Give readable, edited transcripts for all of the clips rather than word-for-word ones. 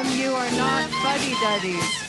them you are not fuddy-duddies.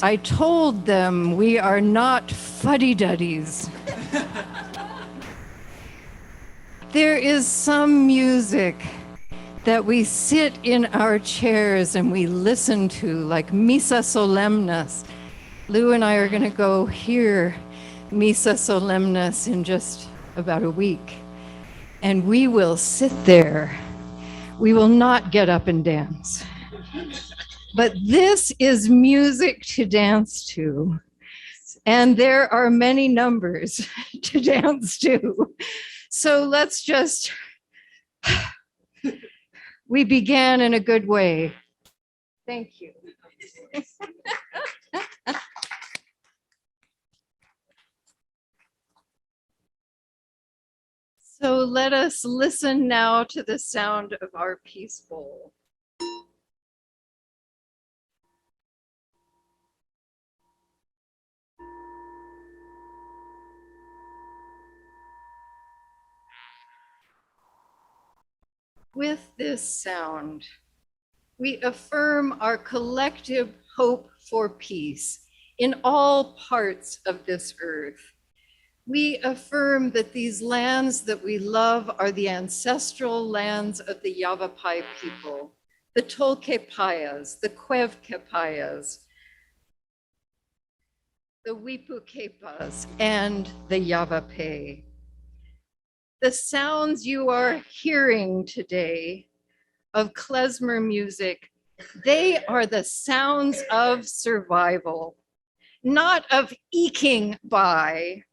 I told them we are not fuddy-duddies. There is some music that we sit in our chairs and we listen to, like Missa Solemnis. Lou and I are going to go hear Missa Solemnis in just about a week. And we will sit there. We will not get up and dance. But this is music to dance to. And there are many numbers to dance to. So let's just, we began in a good way. Thank you. So let us listen now to the sound of our peace bowl. With this sound, we affirm our collective hope for peace in all parts of this earth. We affirm that these lands that we love are the ancestral lands of the Yavapai people, the Tolkepayas, the Cuevkepayas, the Wipukepas, and the Yavapai. The sounds you are hearing today of klezmer music, they are the sounds of survival, not of eking by.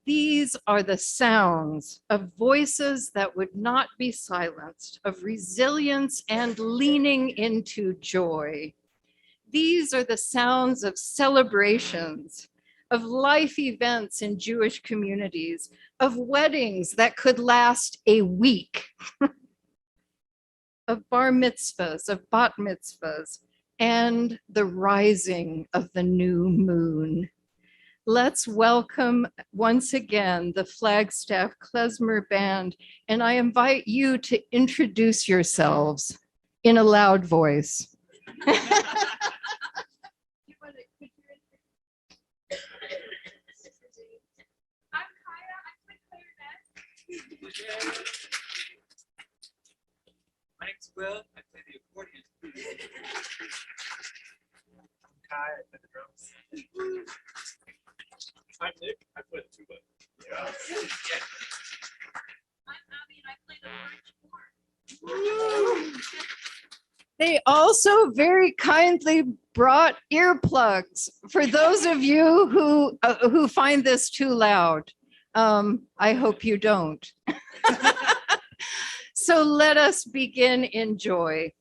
These are the sounds of voices that would not be silenced, of resilience and leaning into joy. These are the sounds of celebrations, of life events in Jewish communities, of weddings that could last a week, of bar mitzvahs, of bat mitzvahs, and the rising of the new moon. Let's welcome once again the Flagstaff Klezmer Band, and I invite you to introduce yourselves in a loud voice. My name's Will. I play the accordion. I'm Kai. I play the drums. I'm Nick. I play the tuba. Yeah. I'm Abby and I play the French horn. They also very kindly brought earplugs for those of you who find this too loud. I hope you don't. So let us begin in joy.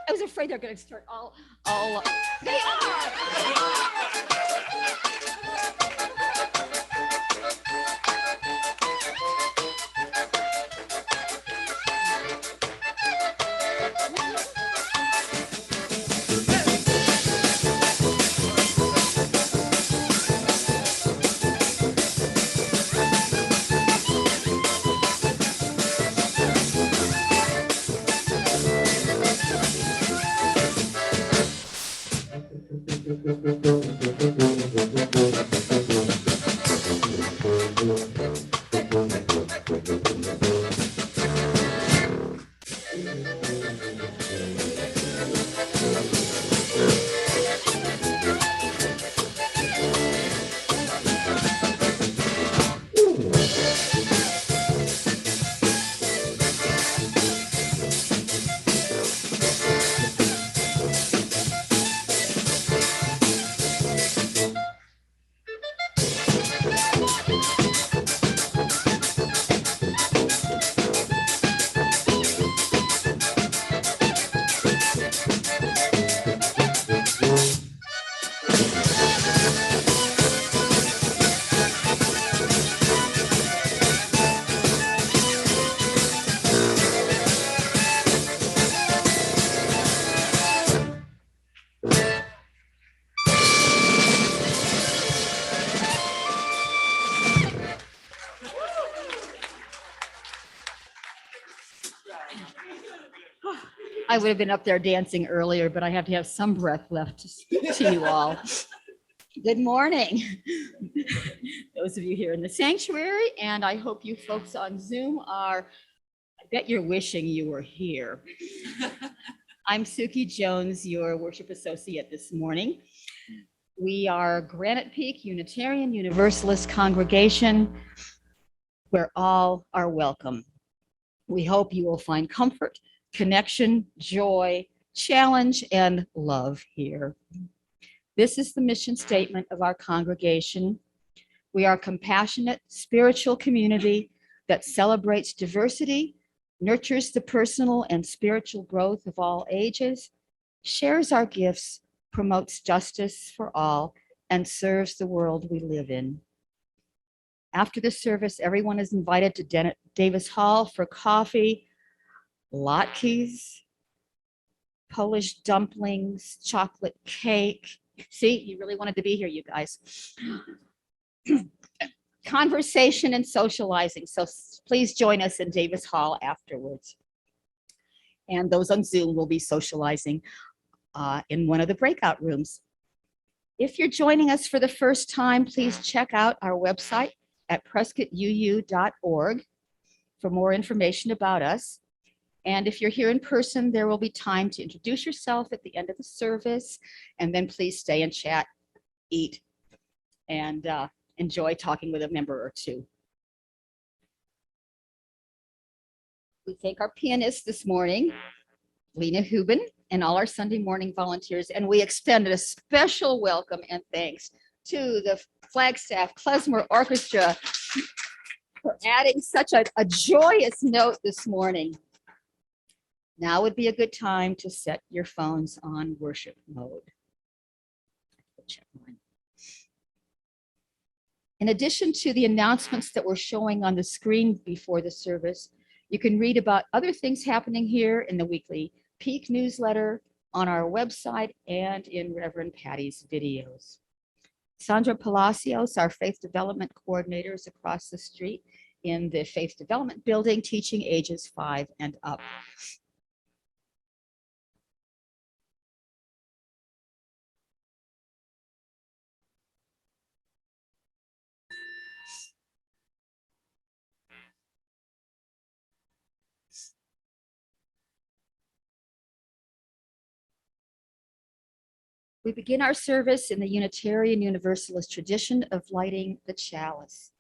I was afraid they're going to start all. They are. I would have been up there dancing earlier, but I have to have some breath left to speak to you all. Good morning. Those of you here in the sanctuary, and I hope you folks on Zoom are, I bet you're wishing you were here. I'm Suki Jones, your worship associate this morning. We are Granite Peak Unitarian Universalist congregation where all are welcome. We hope you will find comfort, connection, joy, challenge, and love here. This is the mission statement of our congregation. We are a compassionate, spiritual community that celebrates diversity, nurtures the personal and spiritual growth of all ages, shares our gifts, promotes justice for all, and serves the world we live in. After the service, everyone is invited to Davis Hall for coffee, latkes, Polish dumplings, chocolate cake. See, you really wanted to be here, you guys. Conversation and socializing. So please join us in Davis Hall afterwards. And those on Zoom will be socializing in one of the breakout rooms. If you're joining us for the first time, please check out our website at prescottuu.org for more information about us. And if you're here in person, there will be time to introduce yourself at the end of the service, and then please stay and chat, eat, and enjoy talking with a member or two. We thank our pianist this morning, Lena Hubin, and all our Sunday morning volunteers, and we extended a special welcome and thanks to the Flagstaff Klezmer Orchestra for adding such a joyous note this morning. Now would be a good time to set your phones on worship mode. In addition to the announcements that we're showing on the screen before the service, you can read about other things happening here in the weekly Peak newsletter, on our website, and in Reverend Patty's videos. Sandra Palacios, our Faith Development Coordinator, is across the street in the Faith Development Building, teaching ages 5 and up. We begin our service in the Unitarian Universalist tradition of lighting the chalice.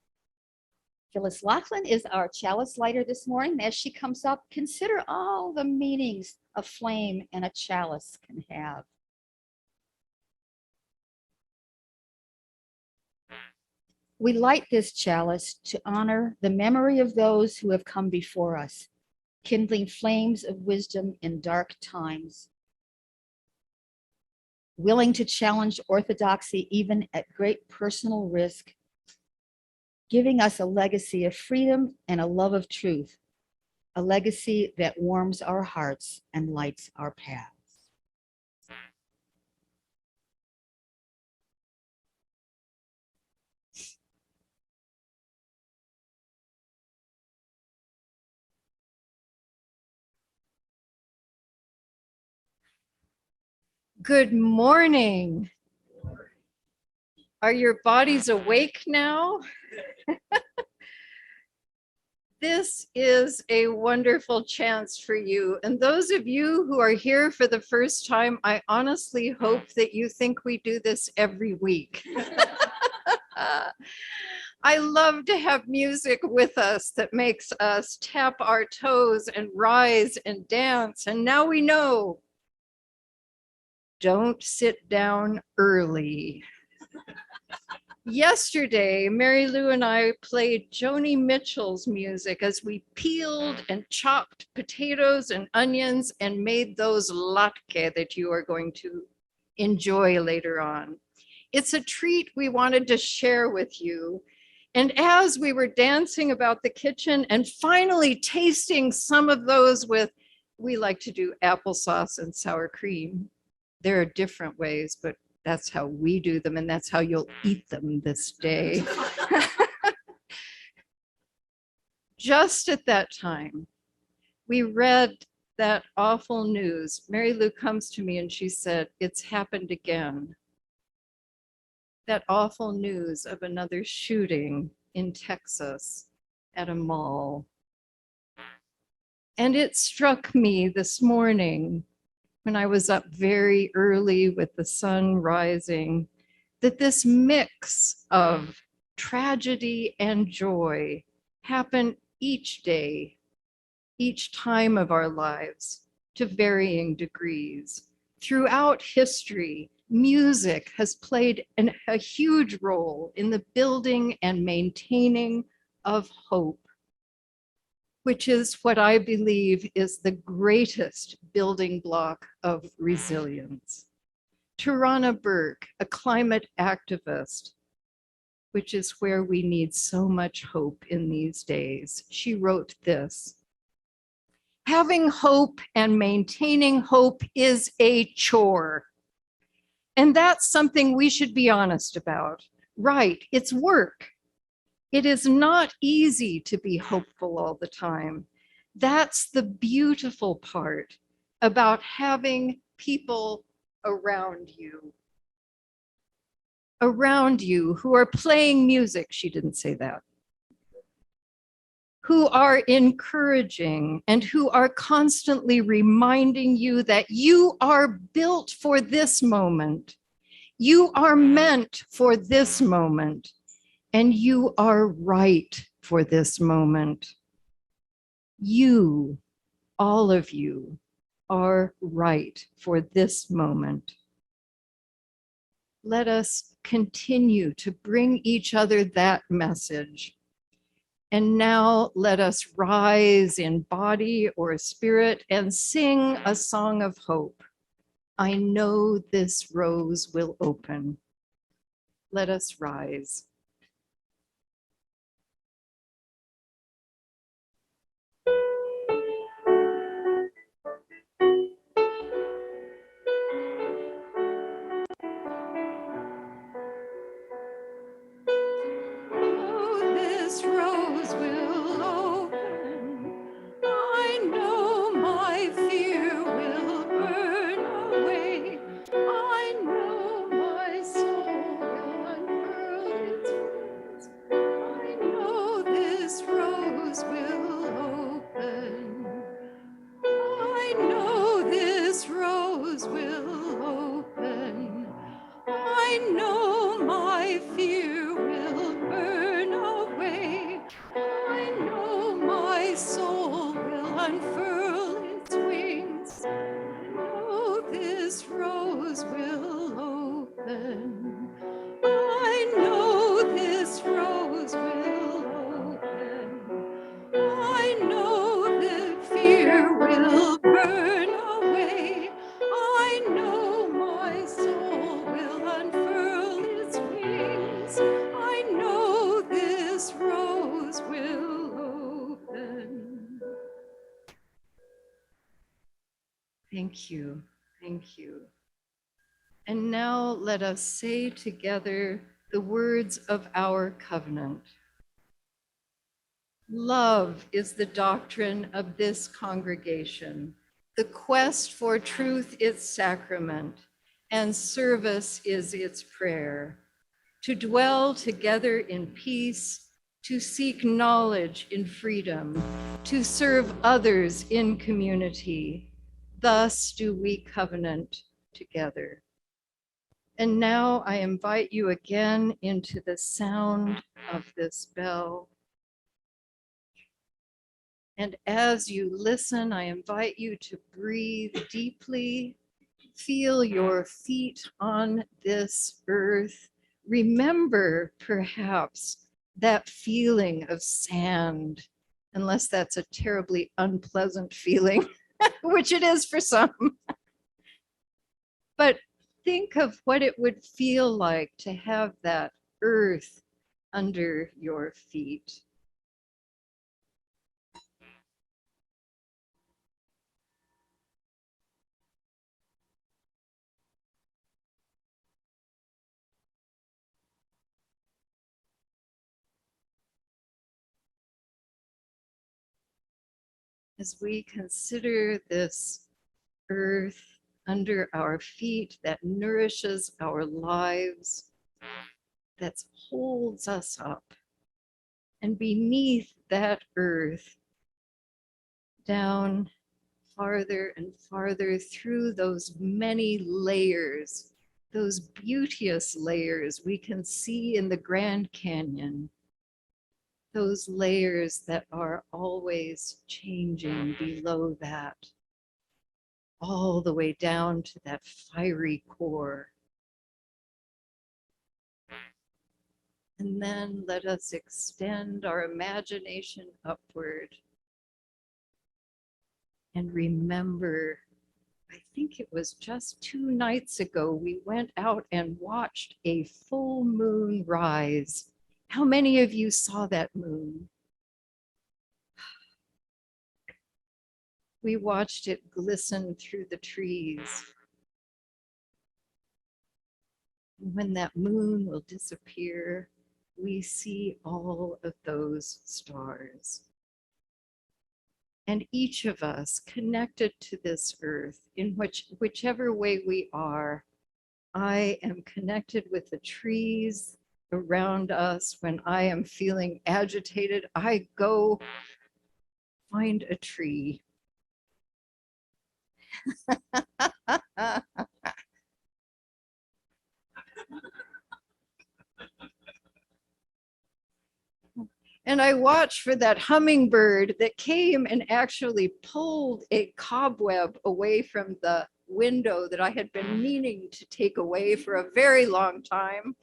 Phyllis Laughlin is our chalice lighter this morning. As she comes up, consider all the meanings a flame and a chalice can have. We light this chalice to honor the memory of those who have come before us, kindling flames of wisdom in dark times, willing to challenge orthodoxy even at great personal risk, giving us a legacy of freedom and a love of truth, a legacy that warms our hearts and lights our paths. Good morning. Are your bodies awake now? This is a wonderful chance for you. And those of you who are here for the first time, I honestly hope that you think we do this every week. I love to have music with us that makes us tap our toes and rise and dance. And now we know. Don't sit down early. Yesterday, Mary Lou and I played Joni Mitchell's music as we peeled and chopped potatoes and onions and made those latke that you are going to enjoy later on. It's a treat we wanted to share with you. And as we were dancing about the kitchen and finally tasting some of those with, we like to do applesauce and sour cream. There are different ways, but that's how we do them, and that's how you'll eat them this day. Just at that time, we read that awful news. Mary Lou comes to me and she said, it's happened again. That awful news of another shooting in Texas at a mall. And it struck me this morning when I was up very early with the sun rising, that this mix of tragedy and joy happen each day, each time of our lives, to varying degrees. Throughout history, music has played a huge role in the building and maintaining of hope, which is what I believe is the greatest building block of resilience. Tarana Burke, a climate activist, which is where we need so much hope in these days. She wrote this: having hope and maintaining hope is a chore. And that's something we should be honest about. Right, it's work. It is not easy to be hopeful all the time. That's the beautiful part about having people around you who are playing music. She didn't say that. Who are encouraging and who are constantly reminding you that you are built for this moment. You are meant for this moment, and you are right for this moment. You, all of you, are right for this moment. Let us continue to bring each other that message. And now let us rise in body or spirit and sing a song of hope. I know this rose will open. Let us rise. Oh, this rose will open. I know my fear will burn away. I know my soul will unfurl its wings. I know this rose will open. I know this rose will open. I know my fear will burn away. I know my soul will unfurl its wings. I know this rose will open. I know this rose will open. I know that fear will burn away. I know my soul will unfurl its wings. I know this rose will open. Thank you. Thank you. And now let us say together the words of our covenant. Love is the doctrine of this congregation. The quest for truth its sacrament, and service is its prayer. To dwell together in peace, to seek knowledge in freedom, to serve others in community. Thus do we covenant together. And now I invite you again into the sound of this bell. And as you listen, I invite you to breathe deeply, feel your feet on this earth. Remember perhaps that feeling of sand, unless that's a terribly unpleasant feeling, which it is for some. But think of what it would feel like to have that earth under your feet. as we consider this earth under our feet that nourishes our lives, that holds us up, and beneath that earth, down farther and farther through those many layers, those beauteous layers we can see in the Grand Canyon, those layers that are always changing below that, all the way down to that fiery core. And then let us extend our imagination upward and remember, I think it was just 2 nights ago, we went out and watched a full moon rise. How many of you saw that moon? We watched it glisten through the trees. And when that moon will disappear, we see all of those stars. And each of us connected to this earth, in whichever way we are, I am connected with the trees around us. When I am feeling agitated, I go find a tree. And I watched for that hummingbird that came and actually pulled a cobweb away from the window that I had been meaning to take away for a very long time.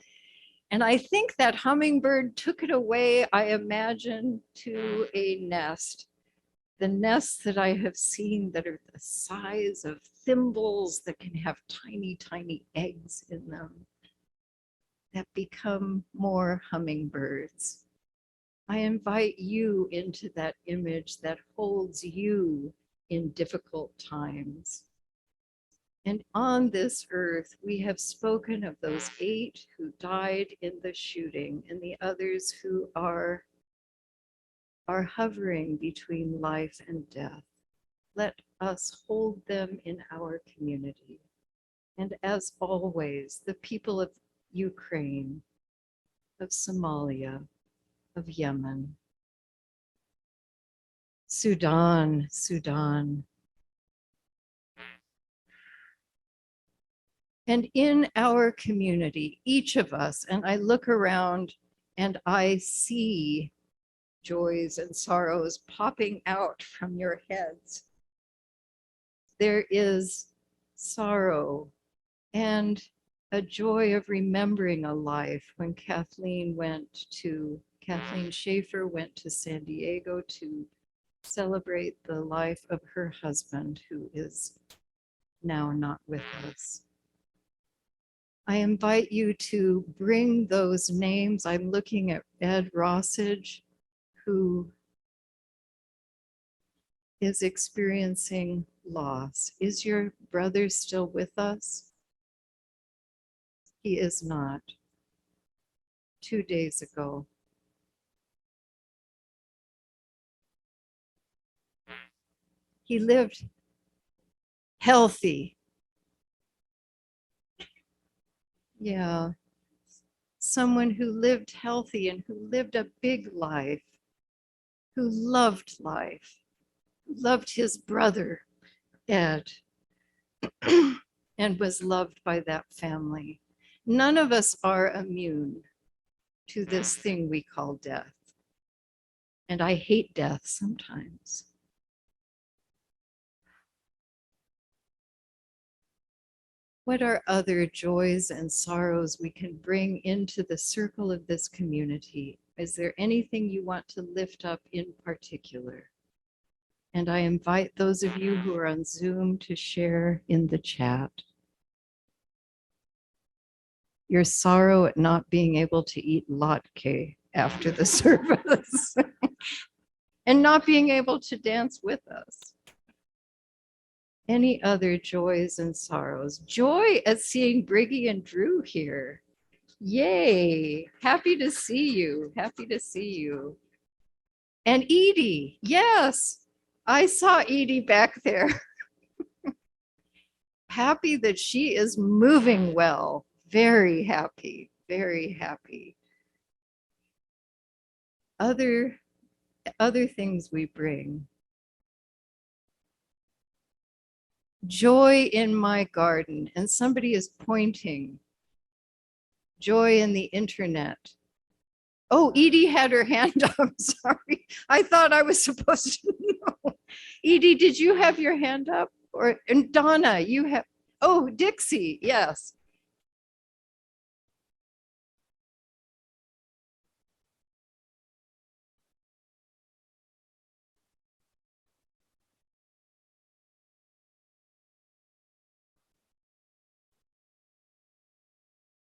And I think that hummingbird took it away, I imagine, to a nest. The nests that I have seen that are the size of thimbles, that can have tiny, tiny eggs in them, that become more hummingbirds. I invite you into that image that holds you in difficult times. And on this earth, we have spoken of those 8 who died in the shooting and the others who are hovering between life and death. Let us hold them in our community. And as always, the people of Ukraine, of Somalia, of Yemen, Sudan, and in our community, each of us, and I look around and I see joys and sorrows popping out from your heads. There is sorrow and a joy of remembering a life. When Kathleen Schaefer went to San Diego to celebrate the life of her husband, who is now not with us. I invite you to bring those names. I'm looking at Ed Rossage, who is experiencing loss. Is your brother still with us? He is not. 2 days ago. He lived healthy. Yeah. Someone who lived healthy and who lived a big life, who loved life, who loved his brother, Ed, and was loved by that family. None of us are immune to this thing we call death. And I hate death sometimes. What are other joys and sorrows we can bring into the circle of this community? Is there anything you want to lift up in particular? And I invite those of you who are on Zoom to share in the chat. Your sorrow at not being able to eat latke after the service and not being able to dance with us. Any other joys and sorrows? Joy at seeing Briggy and Drew here. Yay, happy to see you, happy to see you. And Edie, yes, I saw Edie back there. Happy that she is moving well. Very happy, very happy. Other things we bring. Joy in my garden, and somebody is pointing. Joy in the internet. Oh, Edie had her hand up. Sorry. I thought I was supposed to know. Edie, did you have your hand up? And Donna, you have, oh, Dixie, yes.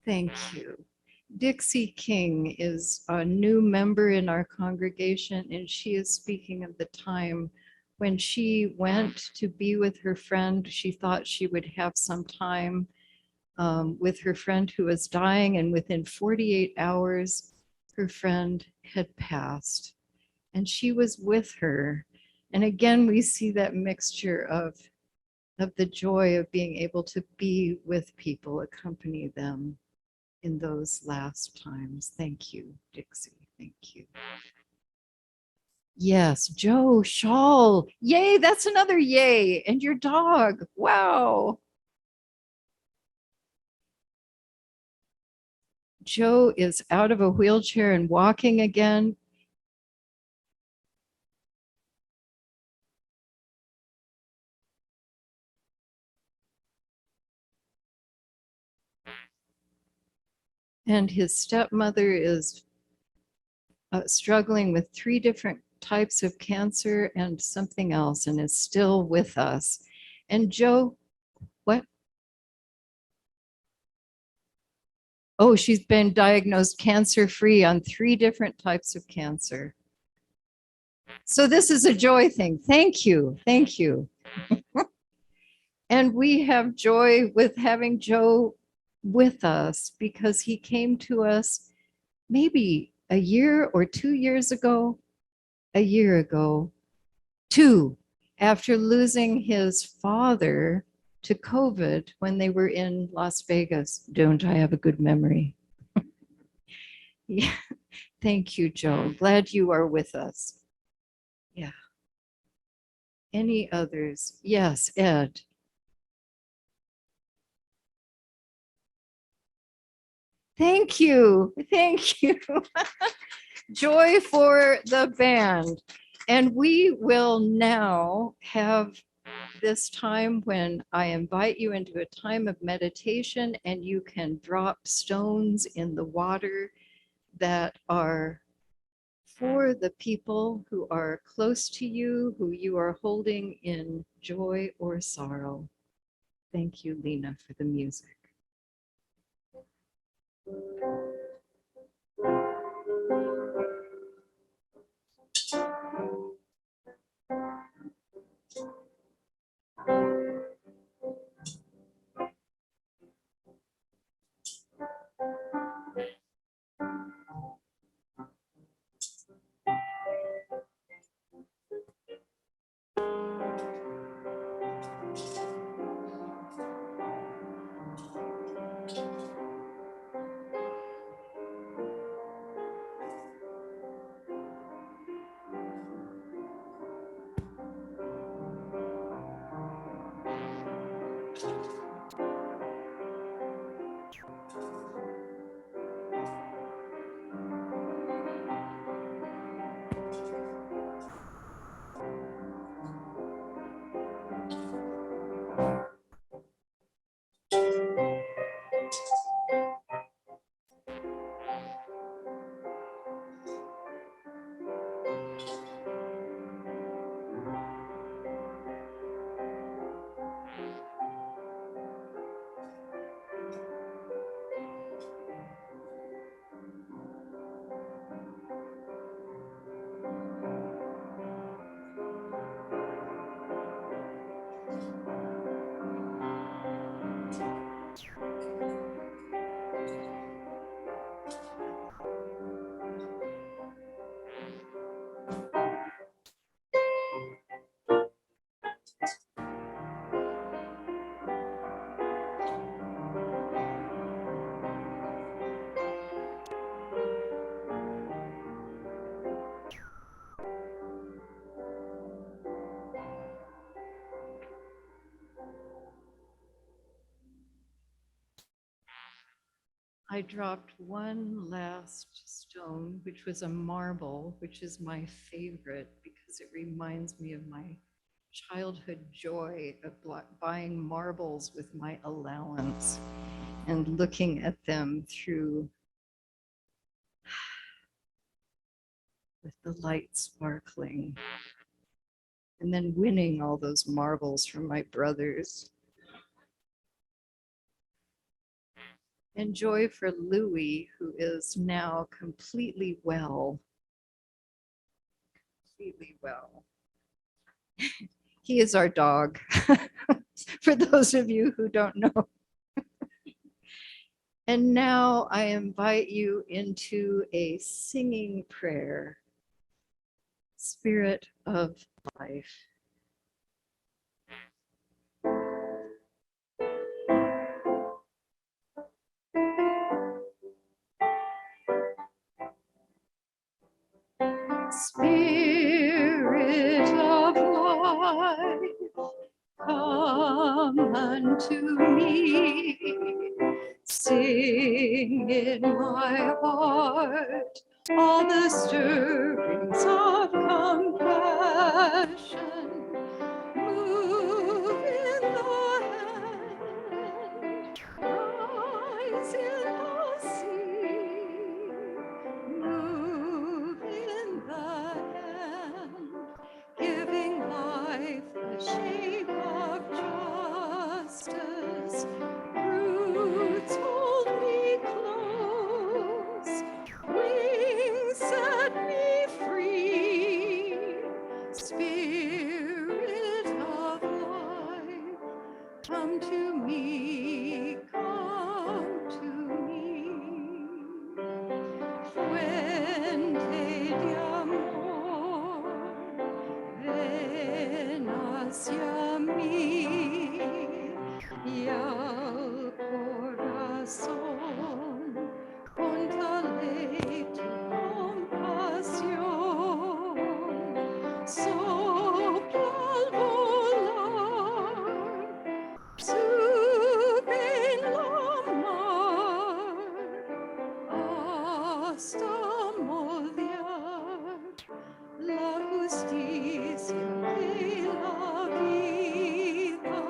Thank you. Dixie King is a new member in our congregation, and she is speaking of the time when she went to be with her friend. She thought she would have some time with her friend who was dying, and within 48 hours, her friend had passed, and she was with her. And again, we see that mixture of the joy of being able to be with people, accompany them in those last times. Thank you, Dixie. Thank you. Yes, Joe, shawl. Yay, that's another yay. And your dog. Wow. Joe is out of a wheelchair and walking again. And his stepmother is struggling with 3 different types of cancer and something else, and is still with us. And Joe, what? Oh, she's been diagnosed cancer-free on 3 different types of cancer. So this is a joy thing. Thank you. Thank you. And we have joy with having Joe with us because he came to us maybe a year or 2 years ago, a year ago, 2, after losing his father to COVID when they were in Las Vegas. Don't I have a good memory? Yeah. Thank you, Joe. Glad you are with us. Yeah. Any others? Yes, Ed. Thank you. Thank you. Joy for the band. And we will now have this time when I invite you into a time of meditation, and you can drop stones in the water that are for the people who are close to you, who you are holding in joy or sorrow. Thank you, Lena, for the music. I dropped one last stone, which was a marble, which is my favorite because it reminds me of my childhood joy of buying marbles with my allowance and looking at them through with the light sparkling, and then winning all those marbles from my brothers. And joy for Louis, who is now completely well. Completely well. He is our dog, for those of you who don't know. And now I invite you into a singing prayer. Spirit of life. Spirit of life, come unto me. Sing in my heart all the stirrings of compassion. Move in the hand, rise in the sea. Move in the hand, giving life the shape of justice. Roots hold me close, wings set me free. Spirit of life, come to me, come to me. Fuente de amor, ven hacia mí y al corazón contale tu compasión. Sopla al volar, sube en la mar, hasta moldear la justicia de la vida.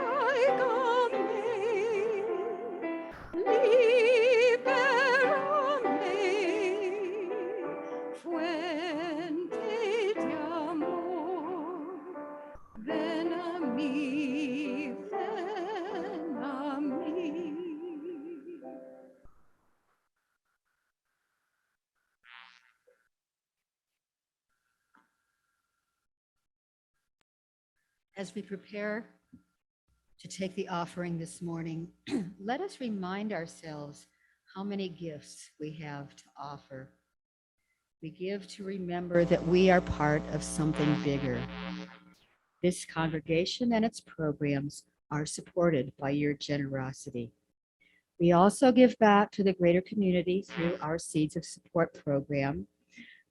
Arraigame, libérame, fuente de amor, ven a mí, ven a mí. As we prepare to take the offering this morning, let us remind ourselves how many gifts we have to offer. We give to remember that we are part of something bigger. This congregation and its programs are supported by your generosity. We also give back to the greater community through our Seeds of Support program.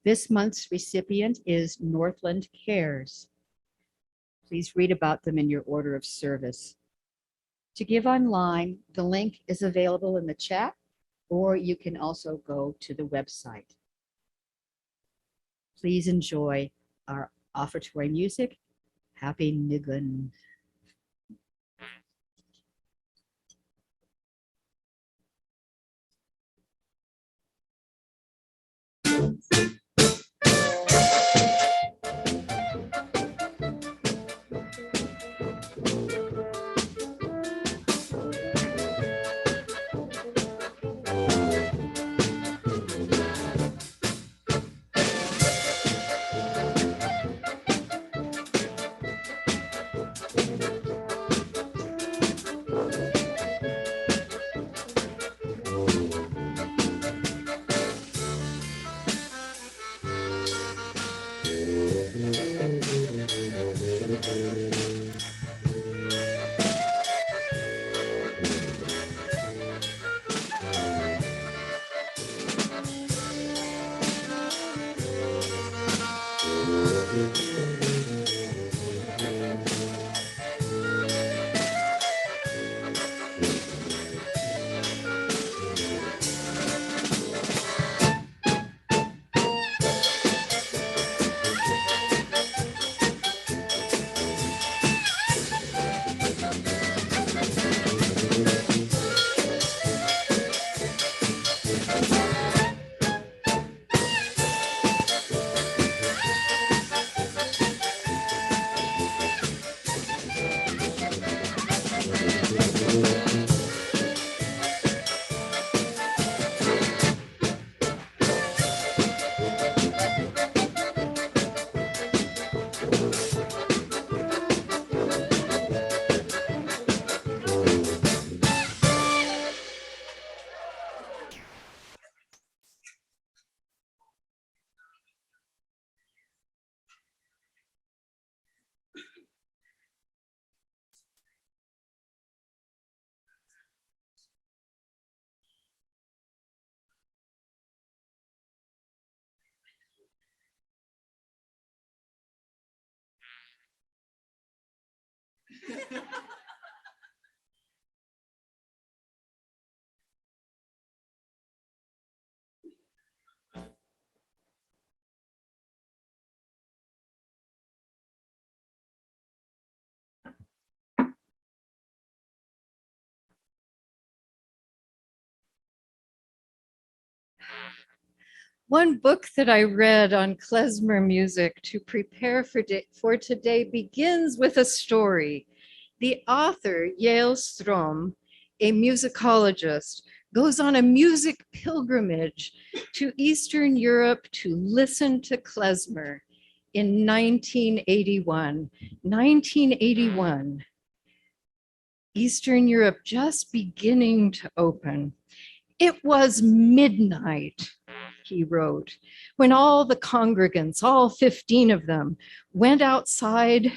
This month's recipient is Northland Cares. Please read about them in your order of service. To give online, the link is available in the chat, or you can also go to the website. Please enjoy our offertory music. Happy Nigun. One book that I read on klezmer music to prepare for today begins with a story. The author, Yael Strom, a musicologist, goes on a music pilgrimage to Eastern Europe to listen to klezmer in 1981. 1981, Eastern Europe just beginning to open. It was midnight, he wrote, when all the congregants, all 15 of them, went outside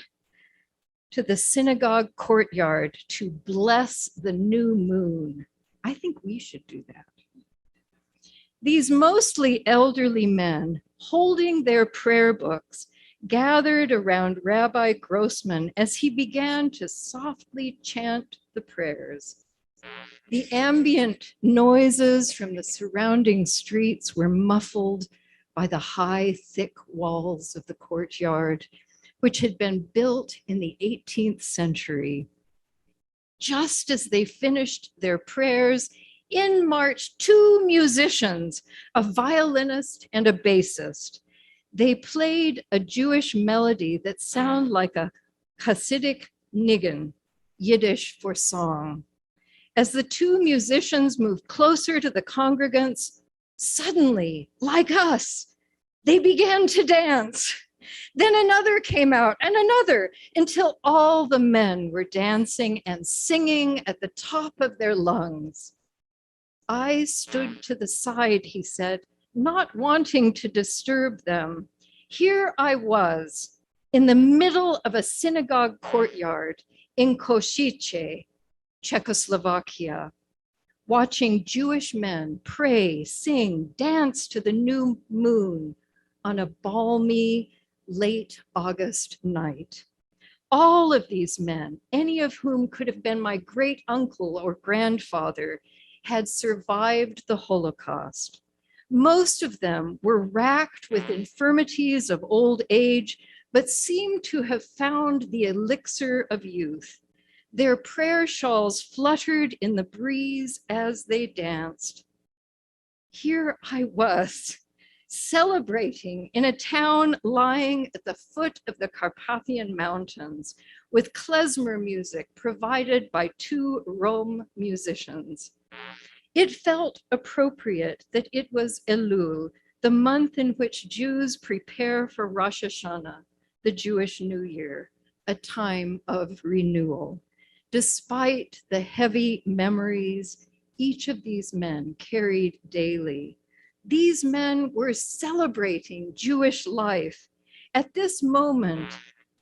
to the synagogue courtyard to bless the new moon. I think we should do that. These mostly elderly men, holding their prayer books, gathered around Rabbi Grossman as he began to softly chant the prayers. The ambient noises from the surrounding streets were muffled by the high, thick walls of the courtyard, which had been built in the 18th century. Just as they finished their prayers, in marched two musicians, a violinist and a bassist. They played a Jewish melody that sounded like a Hasidic niggun, Yiddish for song. As the two musicians moved closer to the congregants, suddenly, like us, they began to dance. Then another came out and another, until all the men were dancing and singing at the top of their lungs. I stood to the side, he said, not wanting to disturb them. Here I was, in the middle of a synagogue courtyard in Košice, Czechoslovakia, watching Jewish men pray, sing, dance to the new moon on a balmy late August night. All of these men, any of whom could have been my great uncle or grandfather, had survived the Holocaust. Most of them were racked with infirmities of old age, but seemed to have found the elixir of youth. Their prayer shawls fluttered in the breeze as they danced. Here I was, celebrating in a town lying at the foot of the Carpathian Mountains, with klezmer music provided by two Rome musicians. It felt appropriate that it was Elul, the month in which Jews prepare for Rosh Hashanah, the Jewish New Year, a time of renewal. Despite the heavy memories each of these men carried daily, these men were celebrating Jewish life. At this moment,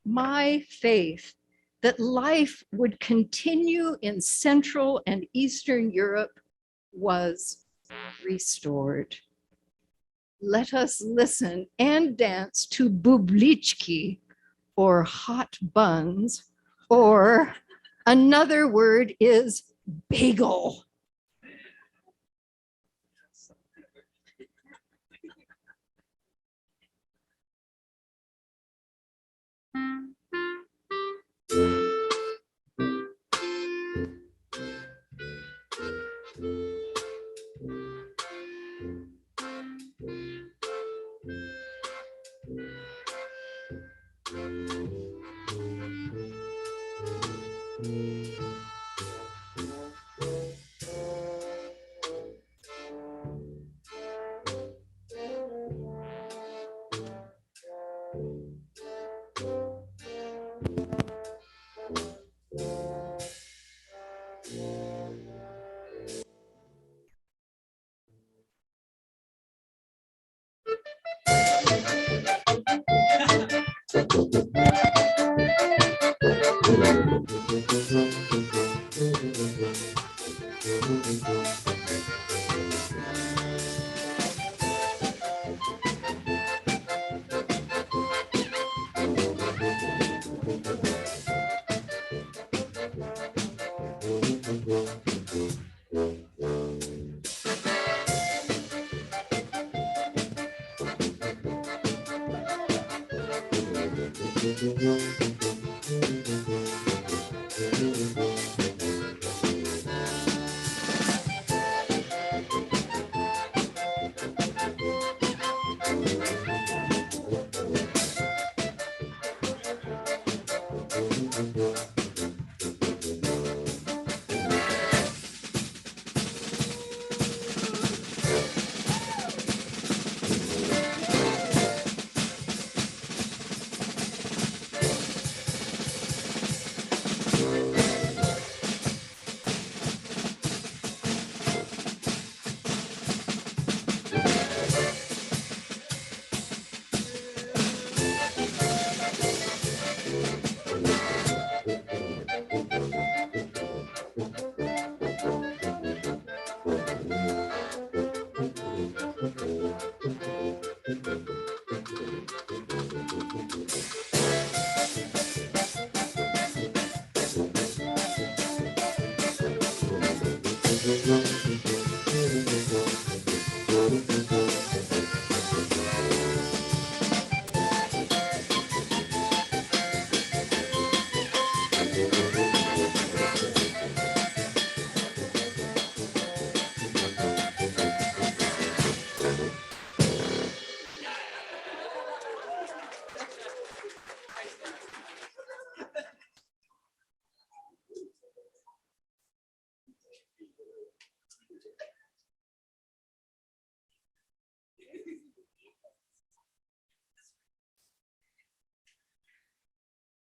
my faith that life would continue in Central and Eastern Europe was restored. Let us listen and dance to bublichki, or hot buns, or another word is bagel.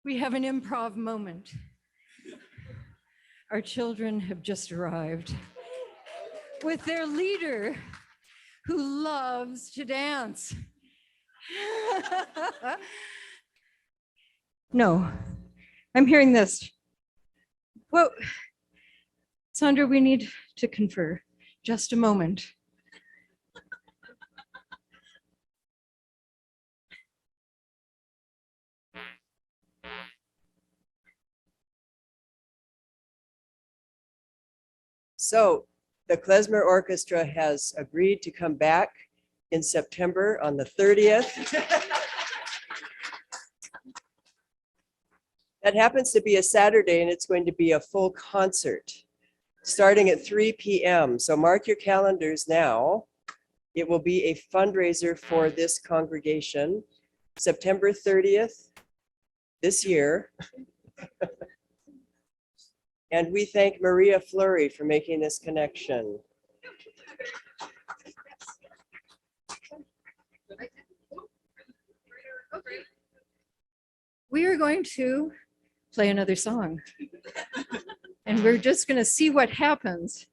We have an improv moment. Our children have just arrived with their leader who loves to dance. No, I'm hearing this. Whoa, Sandra, we need to confer. Just a moment. So the Klezmer Orchestra has agreed to come back in September on the 30th. That happens to be a Saturday, and it's going to be a full concert starting at 3 p.m. So mark your calendars now. It will be a fundraiser for this congregation, September 30th this year. And we thank Maria Fleury for making this connection. We are going to play another song. And we're just going to see what happens.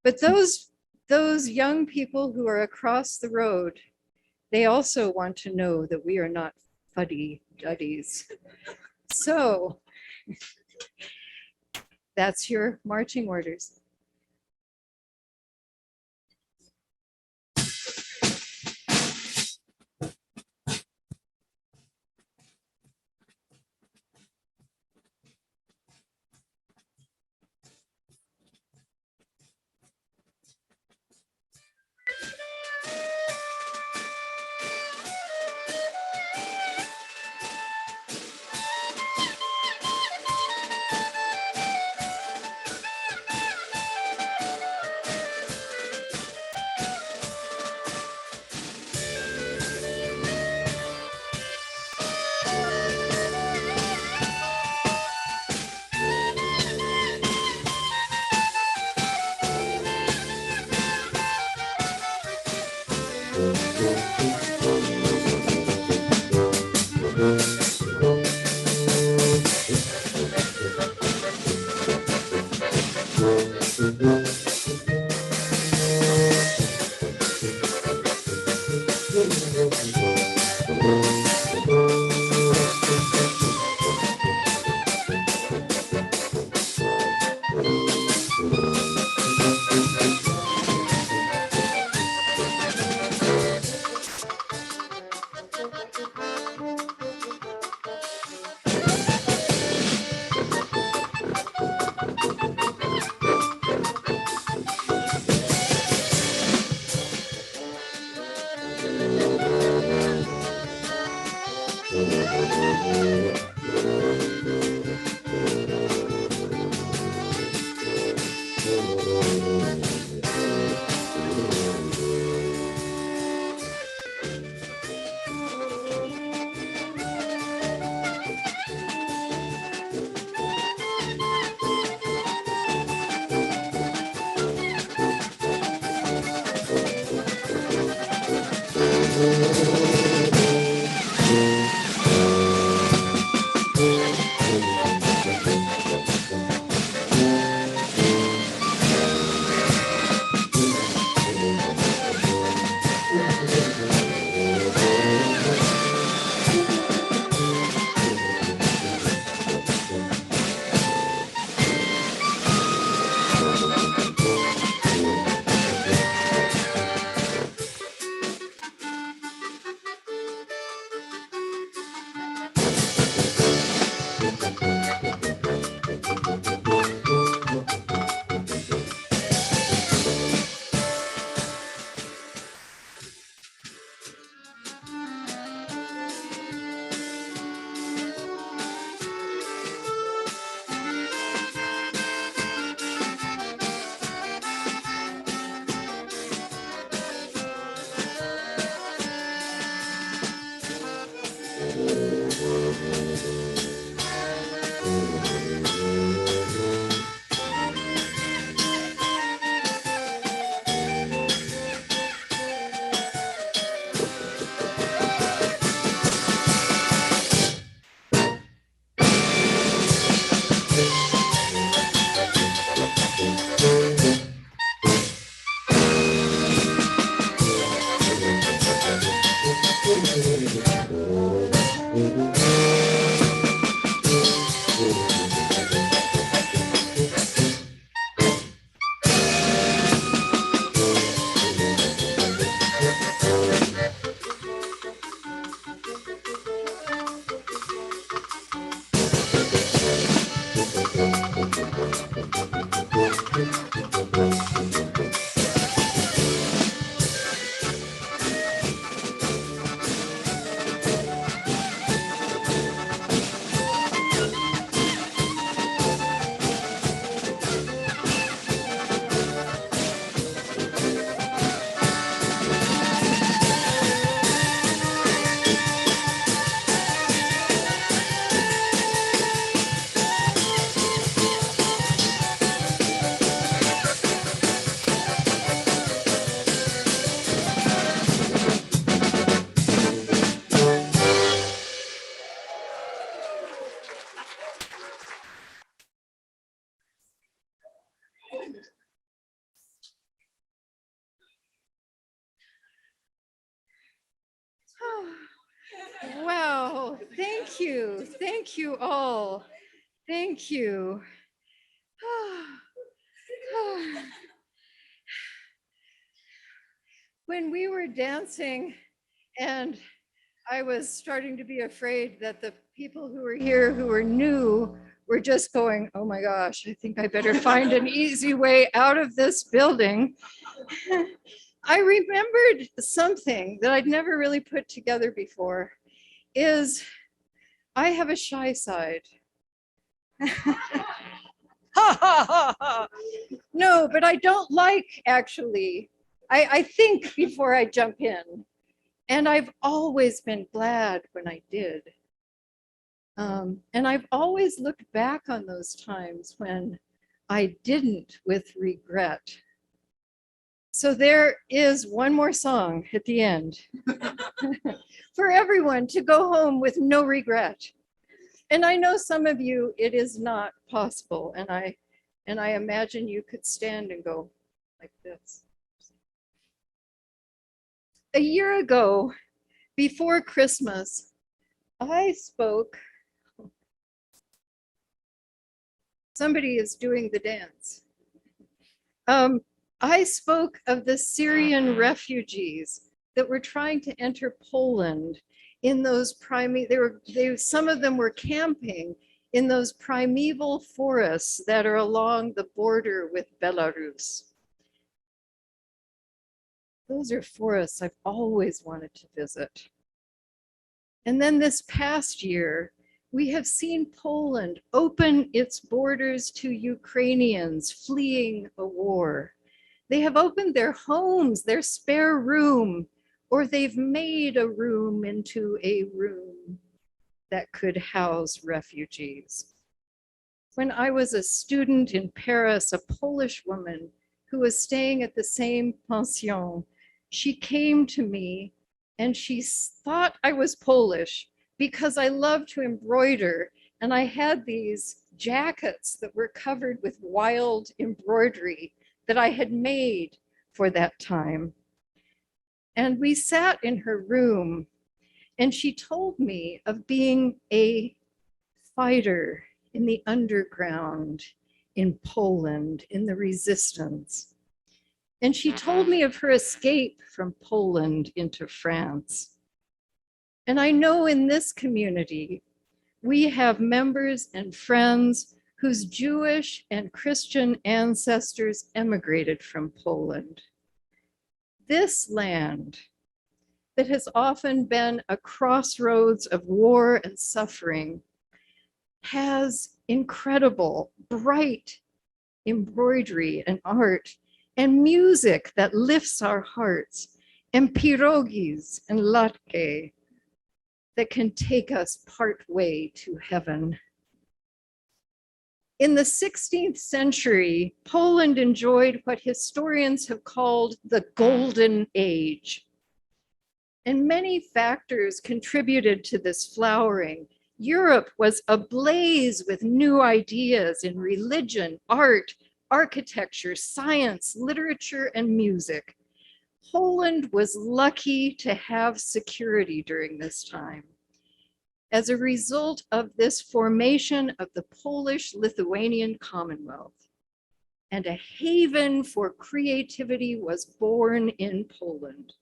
But those young people who are across the road, they also want to know that we are not fuddy-duddies. So that's your marching orders. Wow, thank you. Thank you all. Thank you. When we were dancing and I was starting to be afraid that the people who were here who were new were just going, oh my gosh, I think I better find an easy way out of this building. I remembered something that I'd never really put together before is I have a shy side. No, but I don't like actually. I think before I jump in. And I've always been glad when I did. And I've always looked back on those times when I didn't with regret. So there is one more song at the end for everyone to go home with no regret. And I know some of you, it is not possible. And I imagine you could stand and go like this. A year ago, before Christmas, I spoke. Somebody is doing the dance. I spoke of the Syrian refugees that were trying to enter Poland in those some of them were camping in those primeval forests that are along the border with Belarus. Those are forests I've always wanted to visit. And then this past year, We have seen Poland open its borders to Ukrainians fleeing a war. They have opened their homes, their spare room, or they've made a room into a room that could house refugees. When I was a student in Paris, a Polish woman who was staying at the same pension, she came to me and she thought I was Polish because I loved to embroider, and I had these jackets that were covered with wild embroidery that I had made for that time. And we sat in her room and she told me of being a fighter in the underground in Poland, in the resistance. And she told me of her escape from Poland into France. And I know in this community, we have members and friends whose Jewish and Christian ancestors emigrated from Poland. This land that has often been a crossroads of war and suffering has incredible, bright embroidery and art and music that lifts our hearts, and pierogis and latke that can take us part way to heaven. In the 16th century, Poland enjoyed what historians have called the Golden Age. And many factors contributed to this flowering. Europe was ablaze with new ideas in religion, art, architecture, science, literature, and music. Poland was lucky to have security during this time. As a result of this formation of the Polish-Lithuanian Commonwealth, and a haven for creativity was born in Poland.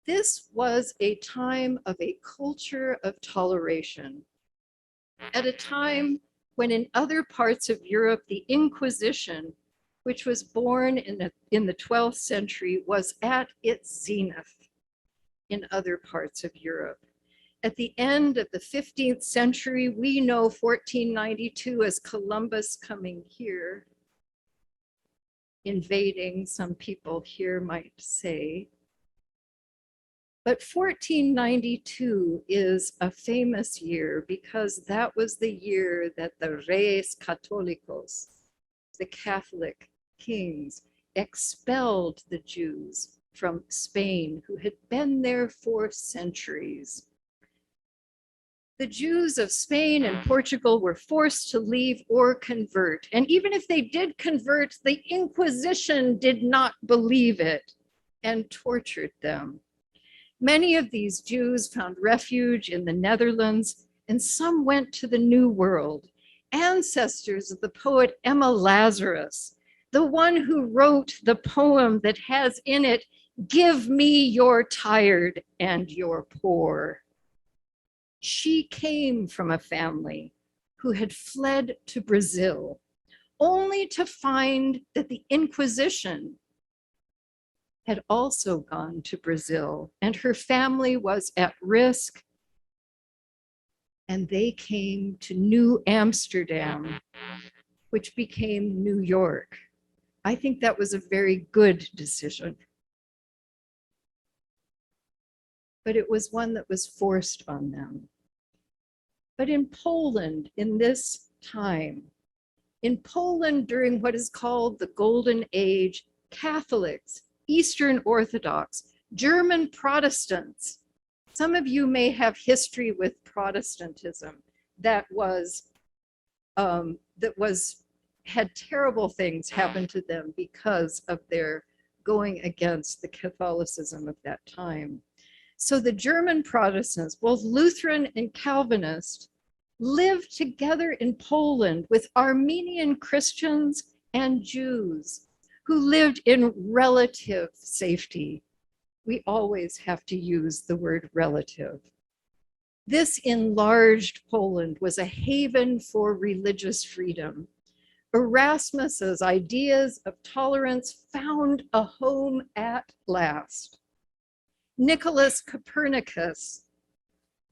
This was a time of a culture of toleration, at a time when in other parts of Europe, the Inquisition, which was born in the 12th century, was at its zenith in other parts of Europe. At the end of the 15th century, we know 1492 as Columbus coming here, invading, some people here might say. But 1492 is a famous year because that was the year that the Reyes Católicos, the Catholic kings, expelled the Jews from Spain who had been there for centuries. The Jews of Spain and Portugal were forced to leave or convert. And even if they did convert, the Inquisition did not believe it and tortured them. Many of these Jews found refuge in the Netherlands, and some went to the New World, ancestors of the poet Emma Lazarus, the one who wrote the poem that has in it, "Give me your tired and your poor." She came from a family who had fled to Brazil, only to find that the Inquisition had also gone to Brazil, and her family was at risk, and they came to New Amsterdam, which became New York. I think that was a very good decision. But it was one that was forced on them. But in Poland, in this time, in Poland during what is called the Golden Age, Catholics, Eastern Orthodox, German Protestants, some of you may have history with Protestantism that had terrible things happen to them because of their going against the Catholicism of that time. So the German Protestants, both Lutheran and Calvinist, lived together in Poland with Armenian Christians and Jews who lived in relative safety. We always have to use the word relative. This enlarged Poland was a haven for religious freedom. Erasmus's ideas of tolerance found a home at last. Nicholas Copernicus,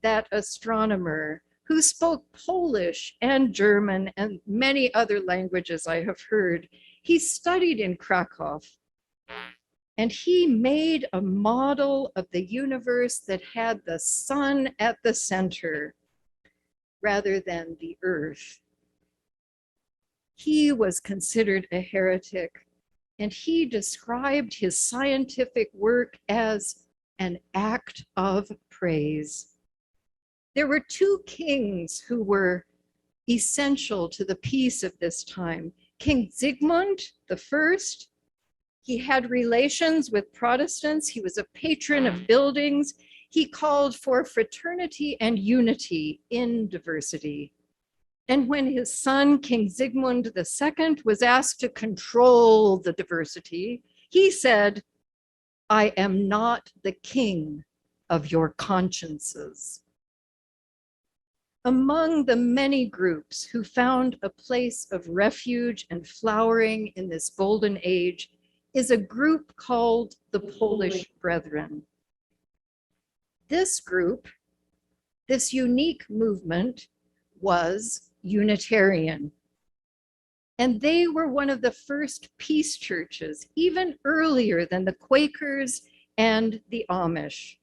that astronomer who spoke Polish and German and many other languages I have heard. He studied in Krakow, and he made a model of the universe that had the sun at the center rather than the earth. He was considered a heretic, and he described his scientific work as an act of praise. There were two kings who were essential to the peace of this time. King Sigmund I, he had relations with Protestants. He was a patron of buildings. He called for fraternity and unity in diversity. And when his son, King Sigmund II, was asked to control the diversity, he said, "I am not the king of your consciences." Among the many groups who found a place of refuge and flowering in this golden age is a group called the Polish Brethren. This group, this unique movement, was Unitarian. And they were one of the first peace churches, even earlier than the Quakers and the Amish.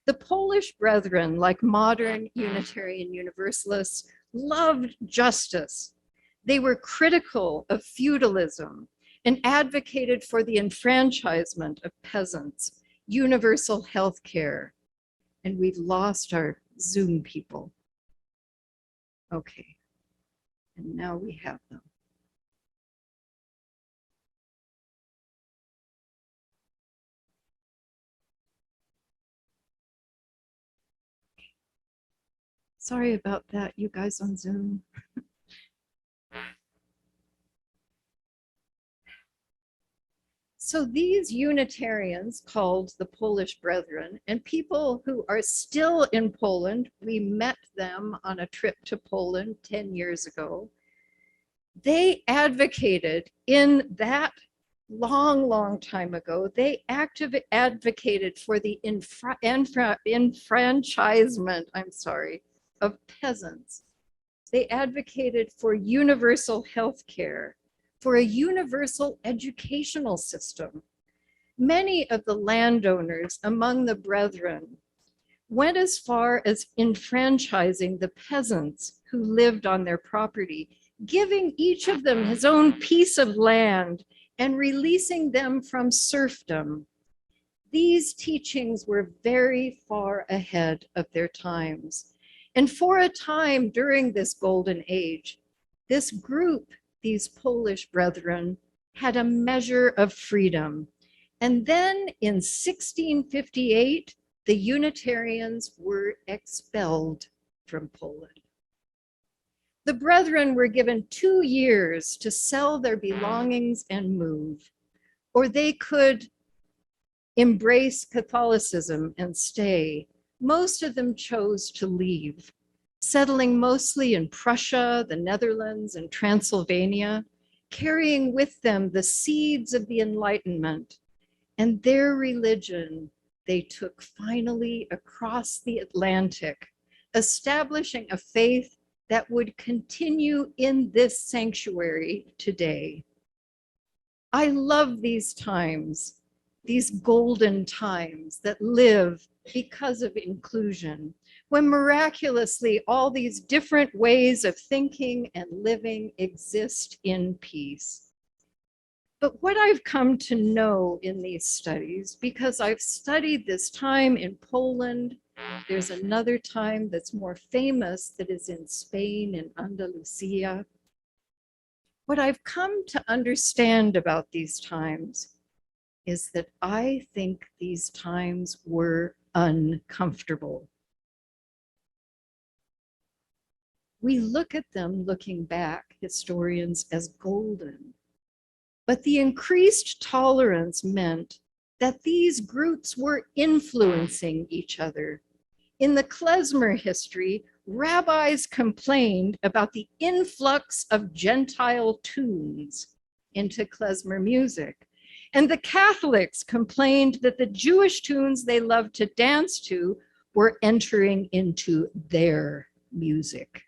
The Polish Brethren, like modern Unitarian Universalists, loved justice. They were critical of feudalism and advocated for the enfranchisement of peasants, universal health care. And we've lost our Zoom people. Okay, and now we have them. Sorry about that, you guys on Zoom. So these Unitarians, called the Polish Brethren, and people who are still in Poland, we met them on a trip to Poland 10 years ago. They advocated in that long time ago, they advocated for the enfranchisement, of peasants. They advocated for universal health care, for a universal educational system. Many of the landowners among the Brethren went as far as enfranchising the peasants who lived on their property, giving each of them his own piece of land and releasing them from serfdom. These teachings were very far ahead of their times. And for a time during this golden age, this group, these Polish Brethren, had a measure of freedom. And then in 1658, the Unitarians were expelled from Poland. The Brethren were given 2 years to sell their belongings and move, or they could embrace Catholicism and stay. Most of them chose to leave, settling mostly in Prussia, the Netherlands, and Transylvania, carrying with them the seeds of the Enlightenment and their religion they took finally across the Atlantic, establishing a faith that would continue in this sanctuary today. I love these times, these golden times that live because of inclusion, when miraculously all these different ways of thinking and living exist in peace. But what I've come to know in these studies, because I've studied this time in Poland, there's another time that's more famous that is in Spain and Andalusia. What I've come to understand about these times is that I think these times were uncomfortable. We look at them looking back, historians, as golden. But the increased tolerance meant that these groups were influencing each other. In the Klezmer history, rabbis complained about the influx of Gentile tunes into Klezmer music. And the Catholics complained that the Jewish tunes they loved to dance to were entering into their music.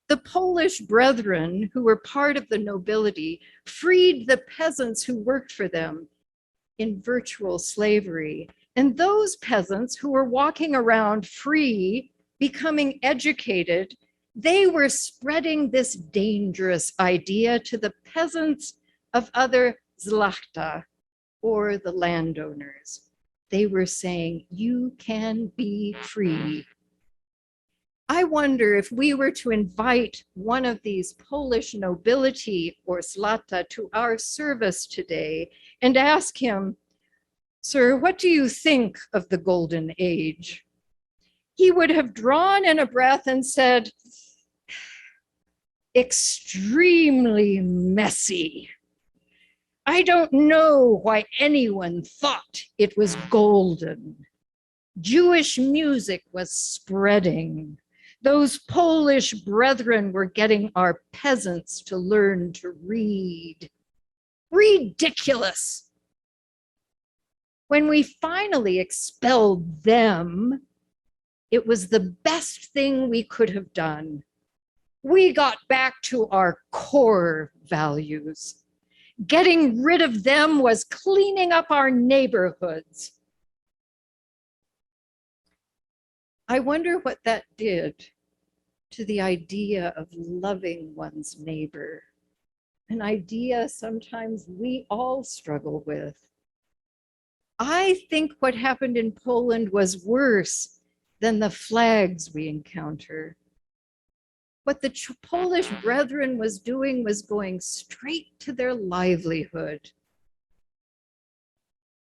The Polish brethren, who were part of the nobility, freed the peasants who worked for them in virtual slavery. And those peasants who were walking around free, becoming educated, they were spreading this dangerous idea to the peasants of other Szlachta, or the landowners. They were saying, you can be free. I wonder if we were to invite one of these Polish nobility or Szlachta to our service today and ask him, sir, what do you think of the Golden Age? He would have drawn in a breath and said, extremely messy. I don't know why anyone thought it was golden. Jewish music was spreading. Those Polish brethren were getting our peasants to learn to read. Ridiculous. When we finally expelled them, it was the best thing we could have done. We got back to our core values. Getting rid of them was cleaning up our neighborhoods. I wonder what that did to the idea of loving one's neighbor, an idea sometimes we all struggle with. I think what happened in Poland was worse than the flags we encounter. What the Polish brethren was doing was going straight to their livelihood.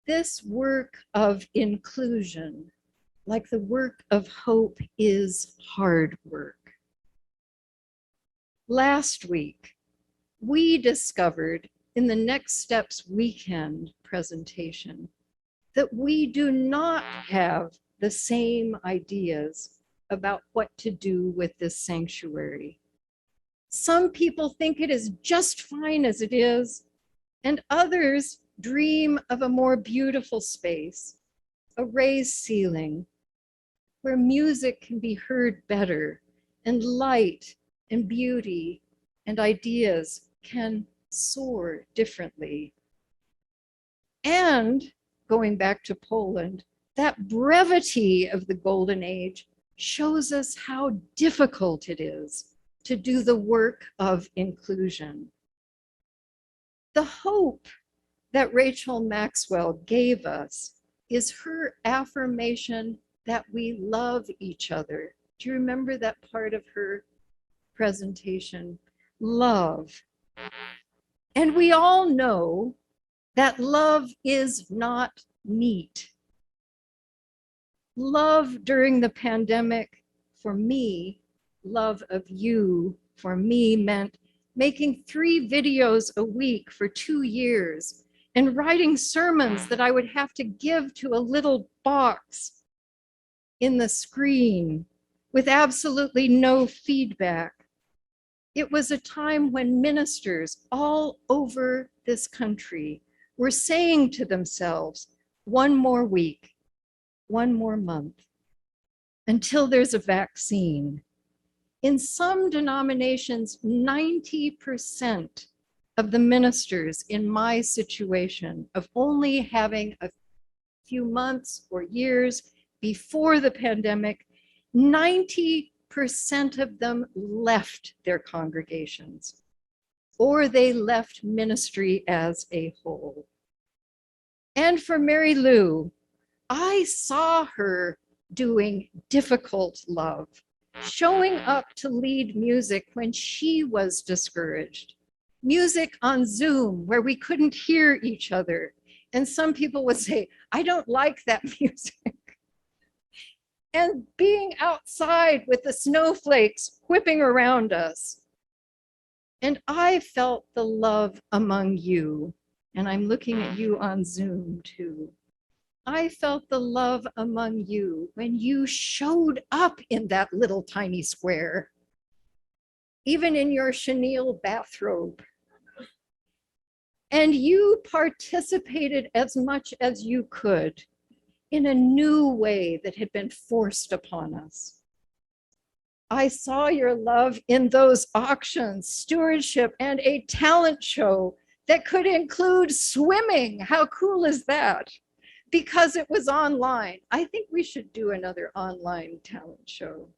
This work of inclusion, like the work of hope, is hard work. Last week, we discovered in the Next Steps Weekend presentation that we do not have the same ideas about what to do with this sanctuary. Some people think it is just fine as it is, and others dream of a more beautiful space, a raised ceiling, where music can be heard better, and light and beauty and ideas can soar differently. And going back to Poland, that brevity of the Golden Age shows us how difficult it is to do the work of inclusion. The hope that Rachel Maxwell gave us is her affirmation that we love each other. Do you remember that part of her presentation? Love. And we all know that love is not neat. Love during the pandemic, for me, love of you, for me, meant making 3 videos a week for 2 years and writing sermons that I would have to give to a little box in the screen with absolutely no feedback. It was a time when ministers all over this country were saying to themselves, 1 more week, 1 more month, until there's a vaccine. In some denominations, 90% of the ministers in my situation of only having a few months or years before the pandemic, 90% of them left their congregations, or they left ministry as a whole. And for Mary Lou, I saw her doing difficult love, showing up to lead music when she was discouraged, music on Zoom where we couldn't hear each other. And some people would say, I don't like that music. And being outside with the snowflakes whipping around us. And I felt the love among you. And I'm looking at you on Zoom too. I felt the love among you when you showed up in that little tiny square, even in your chenille bathrobe. And you participated as much as you could in a new way that had been forced upon us. I saw your love in those auctions, stewardship, and a talent show that could include swimming. How cool is that? Because it was online. I think we should do another online talent show.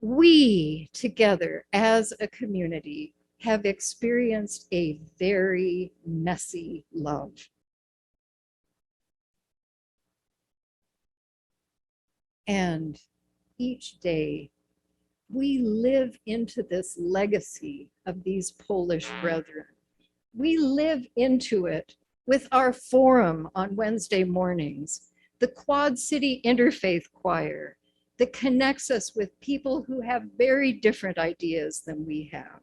We together as a community have experienced a very messy love. And each day we live into this legacy of these Polish brethren. We live into it with our forum on Wednesday mornings, the Quad City Interfaith Choir that connects us with people who have very different ideas than we have,